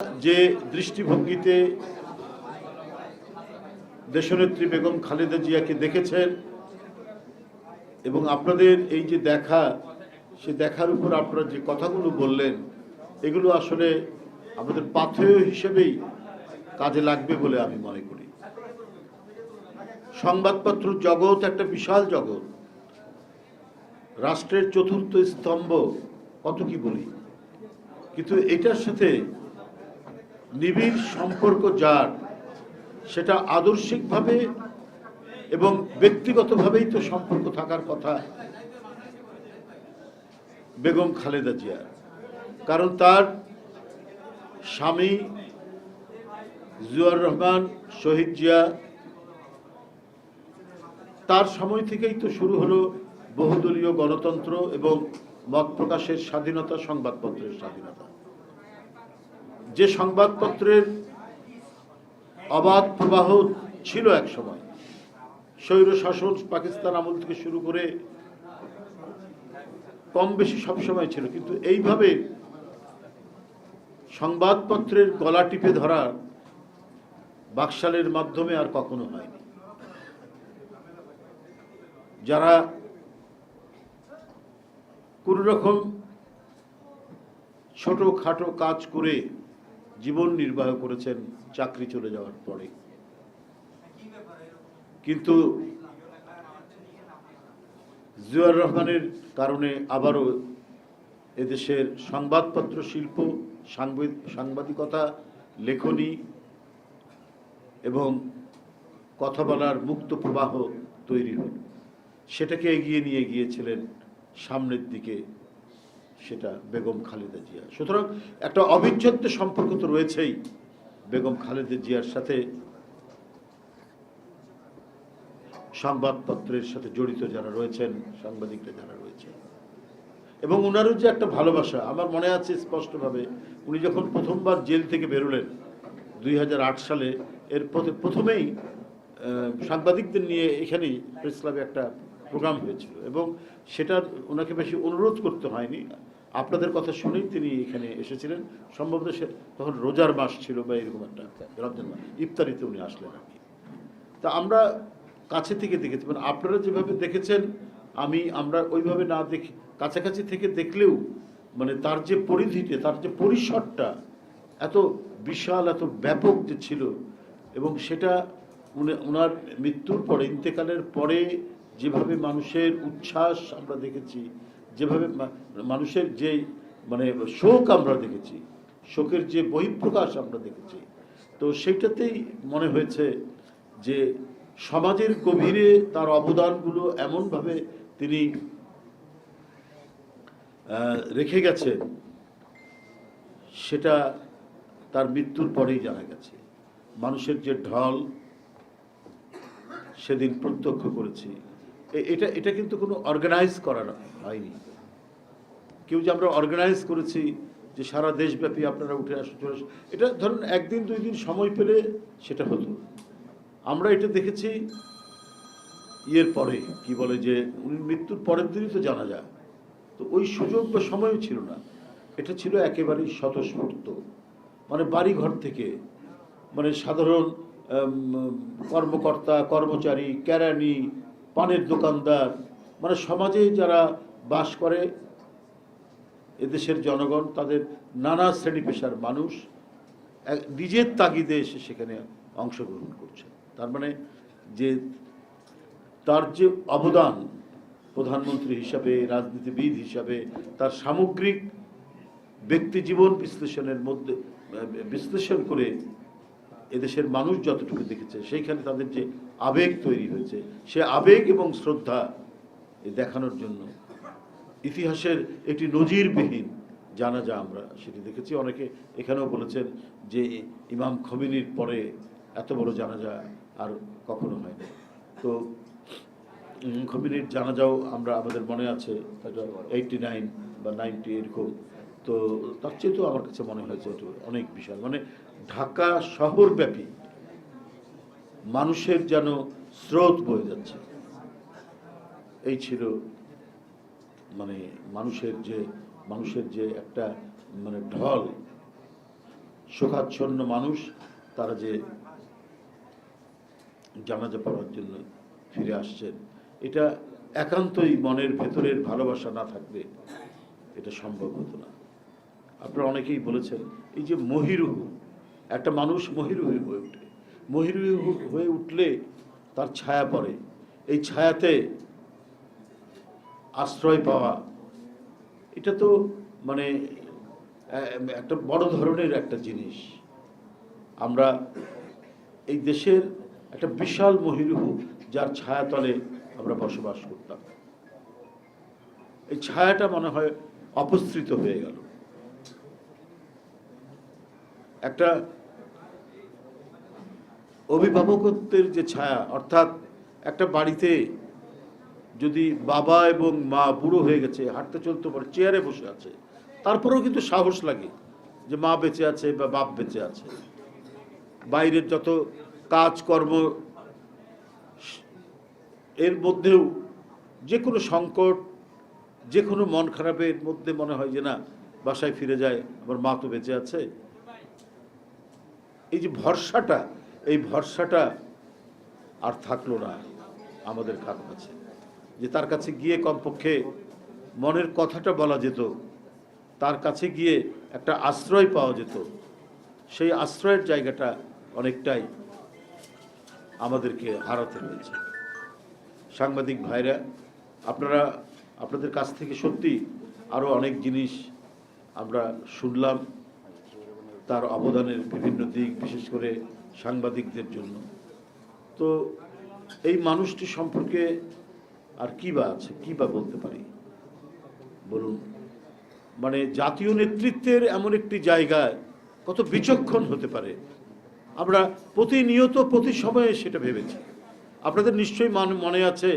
যে দৃষ্টিভঙ্গিতে দেশনেত্রী বেগম খালেদা জিয়াকে দেখেছেন এবং আপনাদের এই যে দেখা, সে দেখার উপর আপনারা যে কথাগুলো বললেন, এগুলো আসলে আমাদের পাথেয় হিসেবেই কাজে লাগবে বলে আমি মনে করি। সংবাদপত্র জগৎ একটা বিশাল জগৎ, রাষ্ট্রের চতুর্থ স্তম্ভ, কত কি বলি, কিন্তু এটার সাথে নিবিড় সম্পর্ক যার, সেটা আদর্শিকভাবে এবং ব্যক্তিগতভাবেই তো সম্পর্ক থাকার কথা বেগম খালেদা জিয়া। কারণ তার স্বামী জিয়াউর রহমান শহীদ জিয়া, তার সময় থেকেই তো শুরু হলো বহুদলীয় গণতন্ত্র এবং মত প্রকাশের স্বাধীনতা, সংবাদপত্রের স্বাধীনতা। যে সংবাদপত্রের অবাধ প্রবাহ ছিল এক সময়, স্বৈর শাসন পাকিস্তান আমল থেকে শুরু করে কম বেশি সবসময় ছিল, কিন্তু এইভাবে সংবাদপত্রের গলা টিপে ধরা বাকশালের মাধ্যমে আর কখনো হয়নি। যারা কোন রকম ছোটখাটো কাজ করে জীবন নির্বাহ করেছেন চাকরি চলে যাওয়ার পরে, কিন্তু জিয়াউর রহমানের কারণে আবারও এদেশের সংবাদপত্র শিল্প, সাংবাদিকতা, লেখনী এবং কথা বলার মুক্ত প্রবাহ তৈরি হল। সেটাকে এগিয়ে নিয়ে গিয়েছিলেন সামনের দিকে, সেটা বেগম খালেদা জিয়া। সুতরাং একটা অবিচ্ছেদ্য সম্পর্ক তো রয়েছেই বেগম খালেদা জিয়ার সাথে, সংবাদপত্রের সাথে জড়িত যারা রয়েছেন, সাংবাদিকরা যারা রয়েছেন, এবং ওনারও যে একটা ভালোবাসা। আমার মনে আছে স্পষ্টভাবে, উনি যখন প্রথমবার জেল থেকে বেরোলেন 2008 সালে, এর প্রথমেই সাংবাদিকদের নিয়ে এখানেই প্রেস ক্লাবে একটা প্রোগ্রাম হয়েছিল, এবং সেটা ওনাকে বেশি অনুরোধ করতে হয়নি, আপনাদের কথা শুনেই তিনি এখানে এসেছিলেন। সম্ভবত সে তখন রোজার মাস ছিল বা এরকম একটা রমজান মাস, ইফতারিতে উনি আসলেন আর কি। তা আমরা কাছে থেকে দেখেছি, মানে আপনারা যেভাবে দেখেছেন আমরা ওইভাবে না দেখি, কাছাকাছি থেকে দেখলেও মানে তার যে পরিধিতে, তার যে পরিসরটা এত বিশাল, এত ব্যাপক যে ছিল, এবং সেটা ওনার মৃত্যুর পরে, ইন্তেকালের পরে যেভাবে মানুষের উচ্ছ্বাস আমরা দেখেছি, যেভাবে মানুষের যে মানে শোক আমরা দেখেছি, শোকের যে বহিঃপ্রকাশ আমরা দেখেছি, তো সেইটাতেই মনে হয়েছে যে সমাজের গভীরে তার অবদানগুলো এমনভাবে তিনি রেখে গেছেন, সেটা তার মৃত্যুর পরেই জানা গেছে। মানুষের যে ঢল সেদিন প্রত্যক্ষ করেছি। এটা কিন্তু কোনো অর্গানাইজ করা হয়নি, কেউ যে আমরা অর্গানাইজ করেছি যে সারা দেশব্যাপী আপনারা উঠে আসুন, চলে আসুন, এটা ধরুন একদিন দুই দিন সময় পেলে সেটা হতো। আমরা এটা দেখেছি ইয়ের পরে, কি বলে যে উনি মৃত্যুর পরের দিনই তো জানা যায়, তো ওই সুযোগ বা সময়ও ছিল না। এটা ছিল একেবারেই স্বতঃস্ফূর্ত, মানে বাড়ি ঘর থেকে, মানে সাধারণ কর্মকর্তা, কর্মচারী, কেরানি, পানের দোকানদার, মানে সমাজে যারা বাস করে এদেশের জনগণ, তাদের নানা শ্রেণী পেশার মানুষ নিজের তাগিদে এসে সেখানে অংশগ্রহণ করছে। তার মানে যে তার যে অবদান প্রধানমন্ত্রী হিসাবে, রাজনীতিবিদ হিসাবে, তার সামগ্রিক ব্যক্তি জীবন বিশ্লেষণের মধ্যে বিশ্লেষণ করে এদেশের মানুষ যতটুকু দেখেছে, সেইখানে তাদের যে আবেগ তৈরি হয়েছে, সে আবেগ এবং শ্রদ্ধা দেখানোর জন্য ইতিহাসের একটি নজিরবিহীন জানাজা আমরা সেটি দেখেছি। অনেকে এখানেও বলেছেন যে ইমাম খোমেনির পরে এত বড় জানাজা আর কখনো হয়নি। তো খোমেনির জানাজাও আমাদের মনে আছে 89 বা 90 এরকম, তো তার চেয়েও আমার কাছে মনে হয়েছে এটা অনেক বিশাল, মানে ঢাকা শহরব্যাপী মানুষের যেন স্রোত বয়ে যাচ্ছে। এই ছিল মানে মানুষের যে একটা মানে ঢল, শোকাচ্ছন্ন মানুষ তারা যে জানাজা পড়ার জন্য ফিরে আসছেন, এটা একান্তই মনের ভেতরের ভালোবাসা না থাকলে এটা সম্ভব হতো না। আপনারা অনেকেই বলেছেন এই যে মহিরুহু, একটা মানুষ মহিরুহু হয়ে ওঠে, মহিরুহু হয়ে উঠলে তার ছায়া পড়ে, এই ছায়াতে আশ্রয় পাওয়া, এটা তো মানে একটা বড় ধরনের একটা জিনিস। আমরা এই দেশের একটা বিশাল মহিরুহু যার ছায়াতলে আমরা বসবাস করতাম, এই ছায়াটা মনে হয় অপসৃত হয়ে গেল। একটা অভিভাবকত্বের যে ছায়া, অর্থাৎ একটা বাড়িতে যদি বাবা এবং মা বুড়ো হয়ে গেছে, হাঁটতে চলতে পারে, চেয়ারে বসে আছে, তারপরেও কিন্তু সাহস লাগে যে মা বেঁচে আছে বা বাপ বেঁচে আছে। বাইরের যত কাজকর্ম এর মধ্যেও যে কোনো সংকট, যে কোনো মন খারাপের মধ্যে মনে হয় যে না, বাসায় ফিরে যায়, আমার মা তো বেঁচে আছে। এই যে ভরসাটা, এই ভরসাটা আর থাকলো না আমাদের কাছে, যে তার কাছে গিয়ে কমপক্ষে মনের কথাটা বলা যেত, তার কাছে গিয়ে একটা আশ্রয় পাওয়া যেত। সেই আশ্রয়ের জায়গাটা অনেকটাই আমাদেরকে হারাতে হয়েছে। সাংবাদিক ভাইরা, আপনারা আপনাদের কাছ থেকে সত্যি আরও অনেক জিনিস আমরা শুনলাম, তার অবদানের বিভিন্ন দিক, বিশেষ করে সাংবাদিকদের জন্য। তো এই মানুষটি সম্পর্কে আর কী বা আছে, কী বা বলতে পারি বলুন। মানে জাতীয় নেতৃত্বের এমন একটি জায়গায় কত বিচক্ষণ হতে পারে, আমরা প্রতিনিয়ত প্রতি সময়ে সেটা ভেবেছি। আপনাদের নিশ্চয়ই মনে আছে,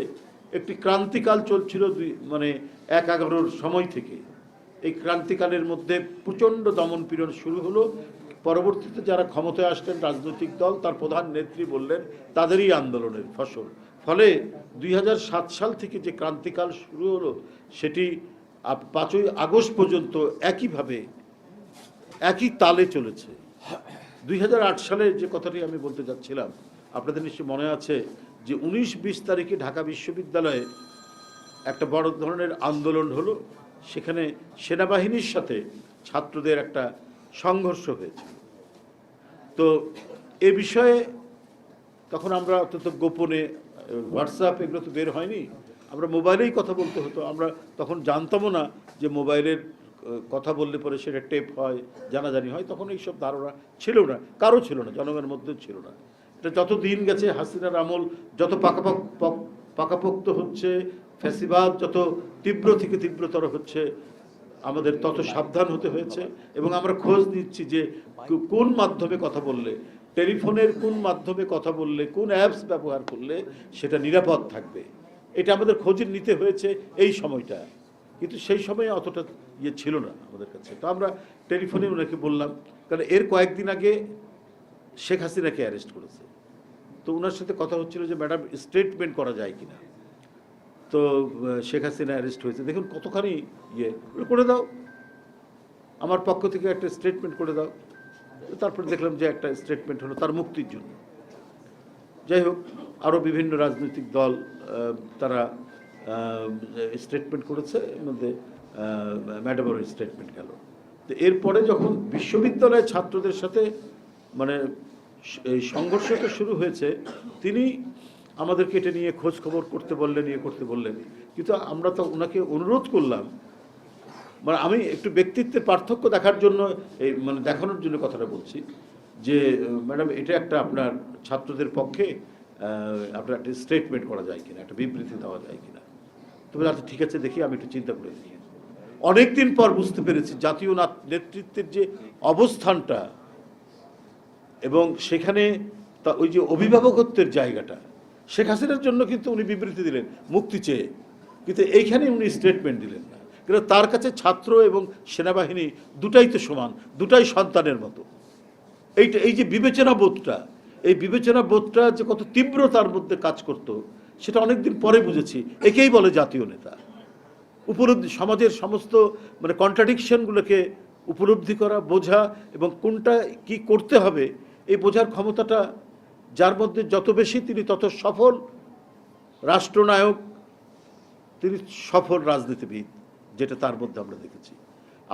একটি ক্রান্তিকাল চলছিল ১/১১ সময় থেকে। এই ক্রান্তিকালের মধ্যে প্রচণ্ড দমনপীড়ন শুরু হলো। পরবর্তীতে যারা ক্ষমতায় আসলেন রাজনৈতিক দল, তার প্রধান নেত্রী বললেন তাদেরই আন্দোলনের ফসল। ফলে ২০০৭ সাল থেকে যে ক্রান্তিকাল শুরু হলো, সেটি ৫ই আগস্ট পর্যন্ত একইভাবে একই তালে চলেছে। ২০০৮ সালে যে কথাটি আমি বলতে যাচ্ছিলাম, আপনাদের নিশ্চয়ই মনে আছে যে ১৯-২০ তারিখে ঢাকা বিশ্ববিদ্যালয়ে একটা বড় ধরনের আন্দোলন হলো। সেখানে সেনাবাহিনীর সাথে ছাত্রদের একটা সংঘর্ষ হয়েছে। তো এ বিষয়ে তখন আমরা অত্যন্ত গোপনে, হোয়াটসঅ্যাপ এগুলো তো বের হয়নি, আমরা মোবাইলেই কথা বলতে হতো। আমরা তখন জানতামও না যে মোবাইলের কথা বললে পরে সেটা টেপ হয়, জানাজানি হয়। তখন এইসব ধারণা ছিল না, কারো ছিল না, জনগণের মধ্যেও ছিল না। এটা যত দিন গেছে, হাসিনার আমল যত পাকাপোক্ত হচ্ছে, ফ্যাসিবাদ যত তীব্র থেকে তীব্রতর হচ্ছে, আমাদের তত সাবধান হতে হয়েছে। এবং আমরা খোঁজ নিচ্ছি যে কোন মাধ্যমে কথা বললে, টেলিফোনের কোন মাধ্যমে কথা বললে, কোন অ্যাপস ব্যবহার করলে সেটা নিরাপদ থাকবে, এটা আমাদের খোঁজ নিতে হয়েছে এই সময়টা। কিন্তু সেই সময়ে অতটা ছিল না আমাদের কাছে। তো আমরা টেলিফোনে ওনাকে বললাম, কারণ এর কয়েকদিন আগে শেখ হাসিনাকে অ্যারেস্ট করেছে। তো ওনার সাথে কথা হচ্ছিল যে ম্যাডাম স্টেটমেন্ট করা যায় কিনা। তো শেখ হাসিনা অ্যারেস্ট হয়েছে, দেখুন কতখানি করে দাও, আমার পক্ষ থেকে একটা স্টেটমেন্ট করে দাও। তারপর দেখলাম যে একটা স্টেটমেন্ট হলো তার মুক্তির জন্য। যাই হোক, আরও বিভিন্ন রাজনৈতিক দল তারা স্টেটমেন্ট করেছে, এর মধ্যে ম্যাডামের স্টেটমেন্ট গেল। তো এরপরে যখন বিশ্ববিদ্যালয়ের ছাত্রদের সাথে এই সংঘর্ষটা শুরু হয়েছে, তিনি আমাদেরকে এটা নিয়ে খোঁজ খবর করতে বললেন, করতে বললেন। কিন্তু আমরা তো ওনাকে অনুরোধ করলাম, আমি একটু ব্যক্তিত্বের পার্থক্য দেখার জন্য, এই দেখানোর জন্য কথাটা বলছি, যে ম্যাডাম এটা একটা আপনার ছাত্রদের পক্ষে আপনার একটা স্টেটমেন্ট করা যায় কিনা, একটা বিবৃতি দেওয়া যায় কিনা। তবে আচ্ছা ঠিক আছে, দেখি, আমি একটু চিন্তা করে দেখি। অনেকদিন পর বুঝতে পেরেছি জাতীয় নেতৃত্বের যে অবস্থানটা, এবং সেখানে ওই যে অভিভাবকত্বের জায়গাটা, শেখ হাসিনার জন্য কিন্তু উনি বিবৃতি দিলেন মুক্তি চেয়ে, কিন্তু এইখানে উনি স্টেটমেন্ট দিলেন না। কিন্তু তার কাছে ছাত্র এবং সেনাবাহিনী দুটাই তো সমান, দুটাই সন্তানের মতো। এই যে বিবেচনা বোধটা, এই বিবেচনা বোধটা যে কত তীব্রতার মধ্যে কাজ করত, সেটা অনেকদিন পরে বুঝেছি। একেই বলে জাতীয় নেতা। উপলব্ধি, সমাজের সমস্ত কন্ট্রাডিকশনগুলোকে উপলব্ধি করা, বোঝা এবং কোনটা কি করতে হবে এই বোঝার ক্ষমতাটা যার মধ্যে যত বেশি তিনি তত সফল রাষ্ট্রনায়ক, তিনি সফল রাজনীতিবিদ, যেটা তার মধ্যে আমরা দেখেছি।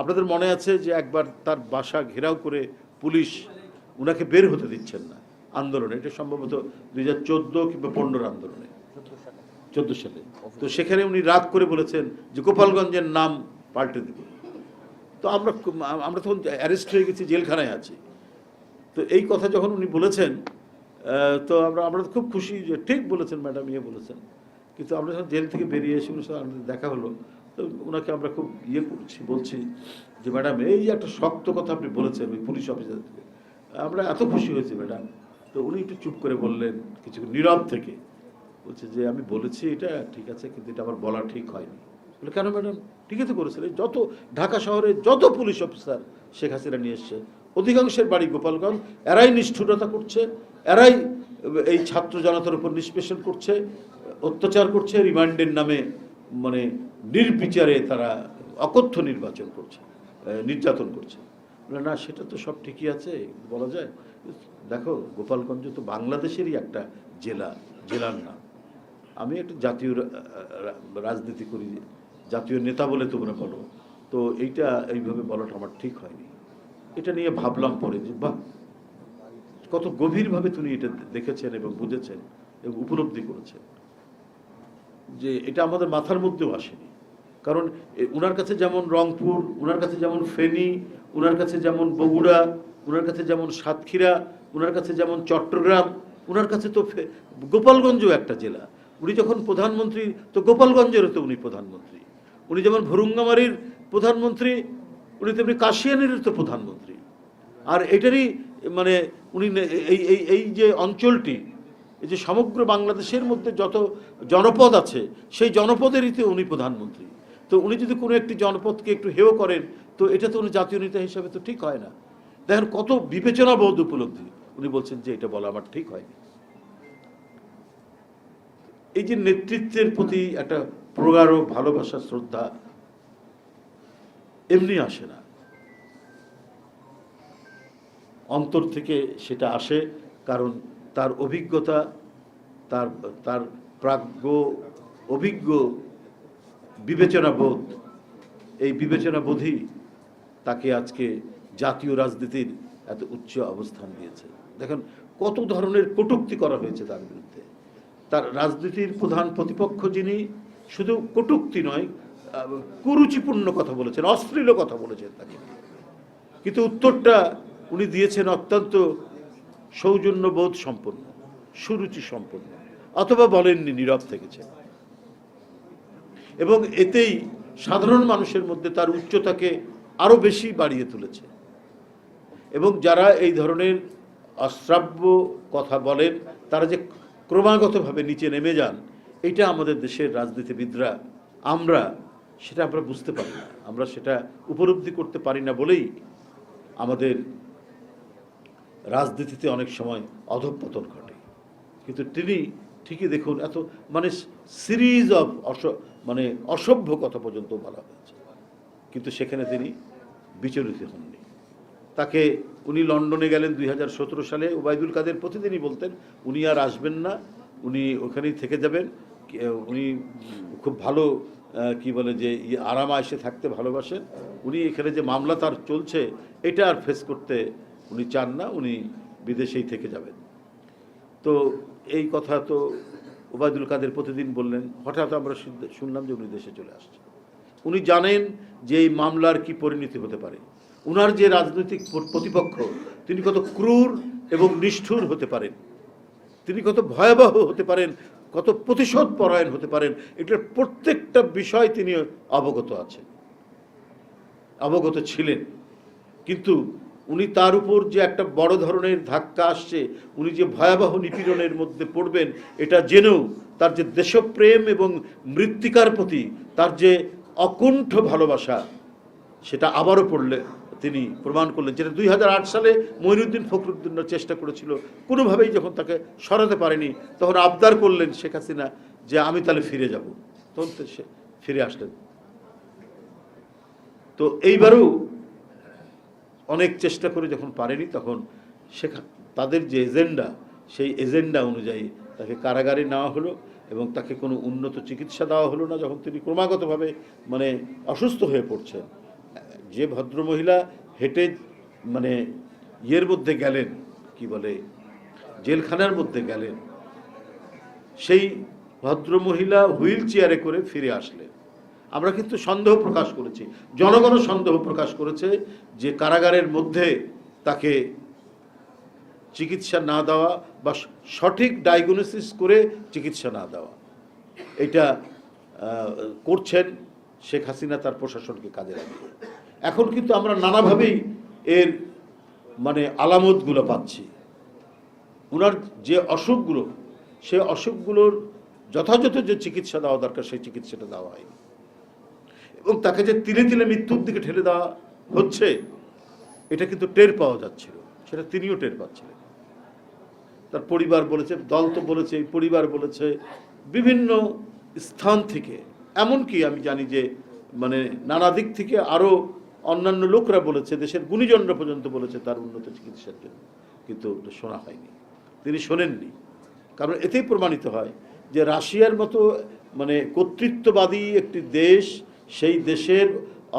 আপনাদের মনে আছে যে একবার তার বাসা ঘেরাও করে পুলিশ উনাকে বের হতে দিচ্ছেন না আন্দোলনে, এটা সম্ভবত 2014 কিংবা 15 আন্দোলনে, 14 সালে। তো সেখানে উনি রাগ করে বলেছেন যে গোপালগঞ্জের নাম পাল্টে দেব। তো আমরা তখন অ্যারেস্ট হয়ে গেছি, জেলখানায় আছি। তো এই কথা যখন উনি বলেছেন তো আমরা খুব খুশি যে ঠিক বলেছেন ম্যাডাম, বলেছেন। কিন্তু আমরা যখন জেল থেকে বেরিয়ে এসে ওনার সাথে আমাদের দেখা হলো, তো ওনাকে আমরা খুব বলছি যে ম্যাডাম এই যে একটা শক্ত কথা আপনি বলেছেন ওই পুলিশ অফিসার থেকে, আমরা এত খুশি হয়েছি ম্যাডাম। তো উনি একটু চুপ করে বললেন কিছু নীরব থেকে, বলছে যে আমি বলেছি এটা ঠিক আছে, কিন্তু এটা আমার বলা ঠিক হয়নি। বলে কেন ম্যাডাম? ঠিকই তো করেছেন। যত ঢাকা শহরে যত পুলিশ অফিসার শেখ হাসিনা নিয়ে এসছে অধিকাংশের বাড়ি গোপালগঞ্জ, এরাই নিষ্ঠুরতা করছে, এরাই এই ছাত্র জনতার উপর নিষ্পেষণ করছে, অত্যাচার করছে, রিমান্ডের নামে মানে নির্বিচারে তারা অকথ্য নির্যাতন করছে। না সেটা তো সব ঠিকই আছে বলা যায়। দেখো গোপালগঞ্জ তো বাংলাদেশেরই একটা জেলার নাম। আমি একটা জাতীয় রাজনীতি করি, জাতীয় নেতা বলে তোমরা বলো, তো এইভাবে বলাটা আমার ঠিক হয়নি। এটা নিয়ে ভাবলাম পরে যে বাহ, কত গভীরভাবে তিনি এটা দেখেছেন এবং বুঝেছেন এবং উপলব্ধি করেছেন যে এটা আমাদের মাথার মধ্যেও আসেনি। কারণ ওনার কাছে যেমন রংপুর, ওনার কাছে যেমন ফেনী, ওনার কাছে যেমন বগুড়া, ওনার কাছে যেমন সাতক্ষীরা, ওনার কাছে যেমন চট্টগ্রাম, ওনার কাছে তো গোপালগঞ্জও একটা জেলা। উনি যখন প্রধানমন্ত্রী তো গোপালগঞ্জেরও তো উনি প্রধানমন্ত্রী। উনি যেমন ভুরুঙ্গামারির প্রধানমন্ত্রী, উনি তেমনি কাশিয়ানির তো প্রধানমন্ত্রী। আর এটারই মানে উনি এই যে অঞ্চলটি, এই যে সমগ্র বাংলাদেশের মধ্যে যত জনপদ আছে সেই জনপদেরই তো উনি প্রধানমন্ত্রী। তো উনি যদি কোনো একটি জনপদকে একটু হেয় করেন তো এটা তো উনি জাতীয় নেতা হিসাবে তো ঠিক হয় না। দেখেন কত বিবেচনাবোধ উপলব্ধি। উনি বলছেন যে এটা বলা আমার ঠিক হয়নি। এই যে নেতৃত্বের প্রতি একটা প্রগাঢ় ভালোবাসা, শ্রদ্ধা এমনি আসে না, অন্তর থেকে সেটা আসে। কারণ তার অভিজ্ঞতা, তার প্রাজ্ঞ অভিজ্ঞ বিবেচনাবোধ, এই বিবেচনাবোধই তাকে আজকে জাতীয় রাজনীতির এত উচ্চ অবস্থান দিয়েছে। দেখেন কত ধরনের কটূক্তি করা হয়েছে তার বিরুদ্ধে। তার রাজনীতির প্রধান প্রতিপক্ষ যিনি শুধু কটূক্তি নয়, কুরুচিপূর্ণ কথা বলেছেন, অশ্লীল কথা বলেছেন তাকে, কিন্তু উত্তরটা উনি দিয়েছেন অত্যন্ত সৌজন্যবোধ সম্পন্ন, সুরুচি সম্পন্ন, অথবা বলেননি, নীরব থেকেছেন। এবং এতেই সাধারণ মানুষের মধ্যে তার উচ্চতাকে আরো বেশি বাড়িয়ে তুলেছে। এবং যারা এই ধরনের অশ্রাব্য কথা বলেন তারা যে ক্রমাগতভাবে নিচে নেমে যান, এটা আমাদের দেশের রাজনীতিবিদরা আমরা বুঝতে পারি না, আমরা সেটা উপলব্ধি করতে পারি না বলেই আমাদের রাজনীতিতে অনেক সময় অধঃপতন ঘটে। কিন্তু তিনি ঠিকই দেখুন এত মানে সিরিজ অফ অসভ্য কথা পর্যন্ত বলা হয়েছে, কিন্তু সেখানে তিনি বিচলিত হননি। তাকে উনি লন্ডনে গেলেন 2017 সালে, ওবায়দুল কাদের প্রতিদিনই বলতেন উনি আর আসবেন না, উনি ওখানেই থেকে যাবেন। উনি খুব ভালো কি বলে যে আরাম আয়েশে থাকতে ভালোবাসেন। উনি এখানে যে মামলা তার চলছে এটা আর ফেস করতে উনি চান না, উনি বিদেশেই থেকে যাবেন। তো এই কথা তো ওবায়দুল কাদের প্রতিদিন বললেন। হঠাৎ আমরা শুনলাম যে উনি দেশে চলে আসছেন। উনি জানেন যে এই মামলার কি পরিণতি হতে পারে। উনার যে রাজনৈতিক প্রতিপক্ষ তিনি কত ক্রূর এবং নিষ্ঠুর হতে পারেন, তিনি কত ভয়াবহ হতে পারেন, কত প্রতিশোধ পরায়ণ হতে পারেন, এটার প্রত্যেকটা বিষয় তিনি অবগত ছিলেন। কিন্তু উনি তার উপর যে একটা বড় ধরনের ধাক্কা আসছে, উনি যে ভয়াবহ নিপীড়নের মধ্যে পড়বেন এটা জেনেও তার যে দেশপ্রেম এবং মৃত্তিকার প্রতি তার যে অকুণ্ঠ ভালোবাসা, সেটা আবারও পড়লে তিনি প্রমাণ করলেন। যেটা 2008 সালে মঈনুদ্দিন ফখরুদ্দিনের চেষ্টা করেছিল, কোনোভাবেই যখন তাকে সরাতে পারেনি, তখন আবদার করলেন শেখ হাসিনা যে আমি তাহলে ফিরে যাব, তখন সে ফিরে আসলেন। তো এইবারও অনেক চেষ্টা করে যখন পারেনি, তখন তাদের যে এজেন্ডা, সেই এজেন্ডা অনুযায়ী তাকে কারাগারে নেওয়া হলো এবং তাকে কোনো উন্নত চিকিৎসা দেওয়া হলো না। যখন তিনি ক্রমাগতভাবে মানে অসুস্থ হয়ে পড়ছেন, যে ভদ্রমহিলা হেঁটে মানে ইয়ের মধ্যে গেলেন, কি বলে, জেলখানার মধ্যে গেলেন, সেই ভদ্রমহিলা হুইল চেয়ারে করে ফিরে আসলেন। আমরা কিন্তু সন্দেহ প্রকাশ করেছি, জনগণও সন্দেহ প্রকাশ করেছে যে কারাগারের মধ্যে তাকে চিকিৎসা না দেওয়া বা সঠিক ডায়াগনোসিস করে চিকিৎসা না দেওয়া, এটা করছেন শেখ হাসিনা তার প্রশাসনকে কাজে লাগিয়ে। এখন কিন্তু আমরা নানাভাবেই এর মানে আলামতগুলো পাচ্ছি। ওনার যে অসুখগুলো, সে অসুখগুলোর যথাযথ যে চিকিৎসা দেওয়া দরকার, সেই চিকিৎসাটা দেওয়া হয়নি এবং তাকে যে তিলে তিলে মৃত্যুর দিকে ঠেলে দেওয়া হচ্ছে, এটা কিন্তু টের পাওয়া যাচ্ছিল, সেটা তিনিও টের পাচ্ছিলেন। তার পরিবার বলেছে, দল তো বলেছে, পরিবার বলেছে, বিভিন্ন স্থান থেকে, এমনকি আমি জানি যে মানে নানা দিক থেকে আরও অন্যান্য লোকরা বলেছে, দেশের গুণীজনরা পর্যন্ত বলেছে তার উন্নত চিকিৎসার জন্য, কিন্তু শোনা হয়নি, তিনি শোনেননি। কারণ এতেই প্রমাণিত হয় যে রাশিয়ার মতো মানে কর্তৃত্ববাদী একটি দেশ, সেই দেশের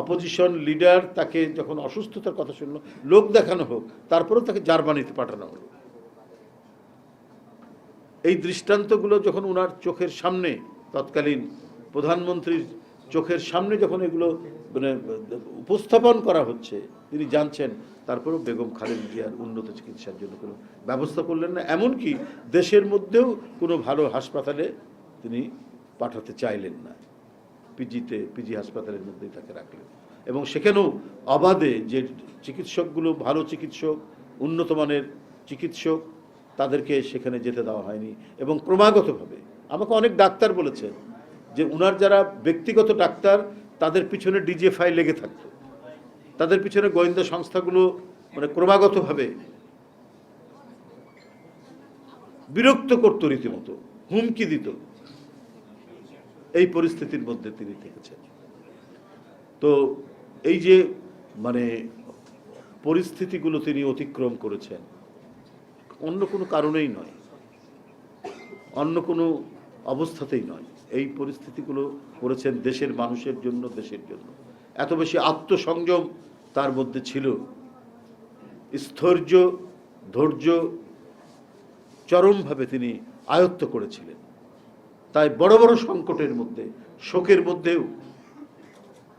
অপোজিশন লিডার তাকে যখন অসুস্থতার কথা শুনলো, লোক দেখানো হোক, তারপরেও তাকে জার্মানিতে পাঠানো হলো। এই দৃষ্টান্তগুলো যখন ওনার চোখের সামনে, তৎকালীন প্রধানমন্ত্রীর চোখের সামনে যখন এগুলো মানে উপস্থাপন করা হচ্ছে, তিনি জানছেন, তারপরেও বেগম খালেদা জিয়ার উন্নত চিকিৎসার জন্য কোনো ব্যবস্থা করলেন না। এমনকি দেশের মধ্যেও কোনো ভালো হাসপাতালে তিনি পাঠাতে চাইলেন না, পিজি হাসপাতালের মধ্যেই তাকে রাখলেন এবং সেখানেও অবাধে যে চিকিৎসকগুলো ভালো চিকিৎসক, উন্নত মানের চিকিৎসক, তাদেরকে সেখানে যেতে দেওয়া হয়নি। এবং ক্রমাগতভাবে আমাকে অনেক ডাক্তার বলেছেন যে উনার যারা ব্যক্তিগত ডাক্তার, তাদের পিছনে ডিজিএফআই লেগে থাকতো, তাদের পিছনে গোয়েন্দা সংস্থাগুলো মানে ক্রমাগতভাবে বিরক্ত করতো, রীতিমতো হুমকি দিত। এই পরিস্থিতির মধ্যে তিনি থেকেছেন। তো এই যে মানে পরিস্থিতিগুলো তিনি অতিক্রম করেছেন, অন্য কোনো কারণেই নয়, অন্য কোনো অবস্থাতেই নয়, এই পরিস্থিতিগুলো করেছেন দেশের মানুষের জন্য, দেশের জন্য। এত বেশি আত্মসংযম তার মধ্যে ছিল, স্থৈর্য, ধৈর্য চরমভাবে তিনি আয়ত্ত করেছিলেন। তাই বড় বড় সংকটের মধ্যে, শোকের মধ্যেও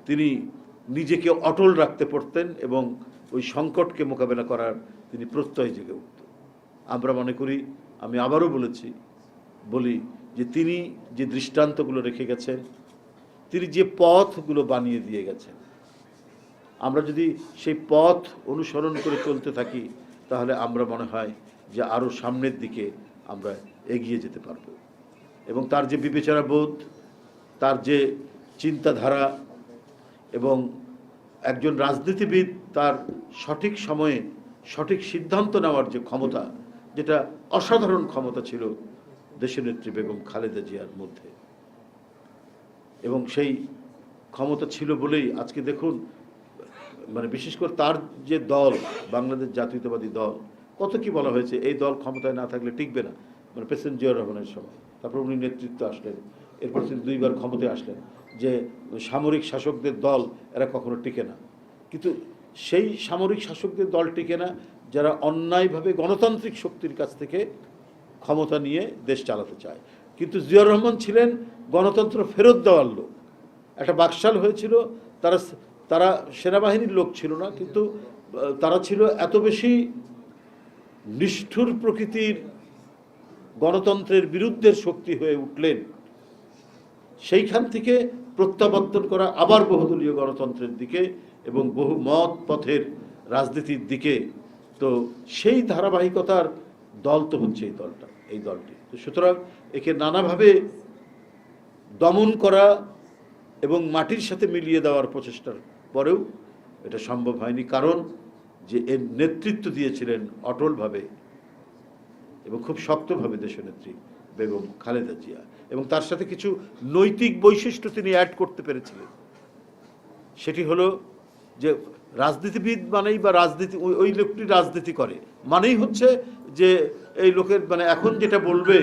তিনি নিজেকে অটল রাখতে পারতেন এবং ওই সংকটকে মোকাবেলা করার তিনি প্রত্যয় জেগে উঠত। আমরা মনে করি, আমি আবারও বলি যে তিনি যে দৃষ্টান্তগুলো রেখে গেছেন, তিনি যে পথগুলো বানিয়ে দিয়ে গেছেন, আমরা যদি সেই পথ অনুসরণ করে চলতে থাকি, তাহলে আমরা মনে হয় যে আরও সামনের দিকে আমরা এগিয়ে যেতে পারব। এবং তার যে বিবেচনা বোধ, তার যে চিন্তাধারা, এবং একজন রাজনীতিবিদ তার সঠিক সময়ে সঠিক সিদ্ধান্ত নেওয়ার যে ক্ষমতা, যেটা অসাধারণ ক্ষমতা ছিল দেশনেত্রী বেগম খালেদা জিয়ার মধ্যে। এবং সেই ক্ষমতা ছিল বলেই আজকে দেখুন, মানে বিশেষ করে তার যে দল, বাংলাদেশ জাতীয়তাবাদী দল, কত কি বলা হয়েছে, এই দল ক্ষমতায় না থাকলে টিকবে না, মানে প্রেসিডেন্ট জিয়াউর রহমানের সময়। তারপর উনি নেতৃত্ব আসলেন, এরপর তিনি 2 বার ক্ষমতায় আসলেন, যে সামরিক শাসকদের দল এরা কখনো টিকে না। কিন্তু সেই সামরিক শাসকদের দল টিকে না যারা অন্যায়ভাবে গণতান্ত্রিক শক্তির কাছ থেকে ক্ষমতা নিয়ে দেশ চালাতে চায়। কিন্তু জিয়াউর রহমান ছিলেন গণতন্ত্র ফেরত দেওয়ার লোক। একটা বাকশাল হয়েছিল, তারা সেনাবাহিনীর লোক ছিল না, কিন্তু তারা ছিল এত বেশি নিষ্ঠুর প্রকৃতির গণতন্ত্রের বিরুদ্ধের শক্তি হয়ে উঠলেন, সেইখান থেকে প্রত্যাবর্তন করা আবার বহুদলীয় গণতন্ত্রের দিকে এবং বহু মত পথের রাজনীতির দিকে। তো সেই ধারাবাহিকতার দল তো হচ্ছে এই দলটি। তো সুতরাং একে নানাভাবে দমন করা এবং মাটির সাথে মিলিয়ে দেওয়ার প্রচেষ্টার পরেও এটা সম্ভব হয়নি, কারণ যে এর নেতৃত্ব দিয়েছিলেন অটলভাবে এবং খুব শক্তভাবে দেশনেত্রী বেগম খালেদা জিয়া, এবং তার সাথে কিছু নৈতিক বৈশিষ্ট্য তিনি অ্যাড করতে পেরেছিলেন। সেটি হলো যে রাজনীতিবিদ মানেই বা রাজনীতি ওই লোকটি রাজনীতি করে মানেই হচ্ছে যে এই লোকের মানে এখন যেটা বলবে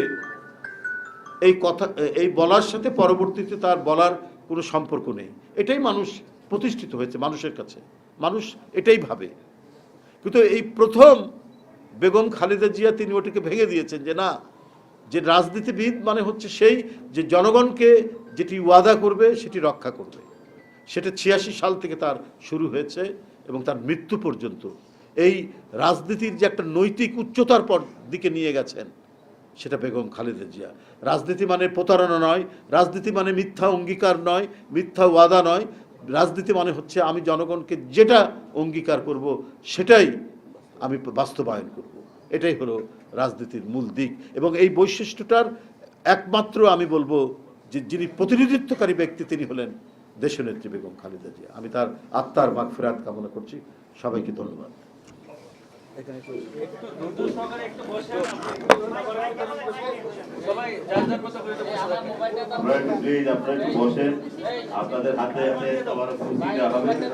এই কথা এই বলার সাথে পরবর্তীতে তার বলার কোনো সম্পর্ক নেই। এটাই মানুষ প্রতিষ্ঠিত হয়েছে মানুষের কাছে, মানুষ এটাই ভাবে। কিন্তু এই প্রথম বেগম খালেদা জিয়া তিনি ওটাকে ভেঙে দিয়েছেন যে না, যে রাজনীতিবিদ মানে হচ্ছে সেই যে জনগণকে যেটি ওয়াদা করবে সেটি রক্ষা করবে। সেটা 86 সাল থেকে তার শুরু হয়েছে এবং তার মৃত্যু পর্যন্ত এই রাজনীতির যে একটা নৈতিক উচ্চতার পর দিকে নিয়ে গেছেন সেটা বেগম খালেদা জিয়া। রাজনীতি মানে প্রতারণা নয়, রাজনীতি মানে মিথ্যা অঙ্গীকার নয়, মিথ্যা ওয়াদা নয়। রাজনীতি মানে হচ্ছে আমি জনগণকে যেটা অঙ্গীকার করব সেটাই আমি বাস্তবায়ন করব। এটাই হলো রাজনীতির মূল দিক। এবং এই বৈশিষ্ট্যটার একমাত্র আমি বলবো যে যিনি প্রতিনিধিত্বকারী ব্যক্তি তিনি হলেন দেশনেত্রী বেগম খালেদা জিয়া। আমি তার আত্মার মাগফিরাত কামনা করছি। সবাইকে ধন্যবাদ। আপনারা একটু বসেন, আপনাদের হাতে হাতে সবার খুশি দেওয়া হবে।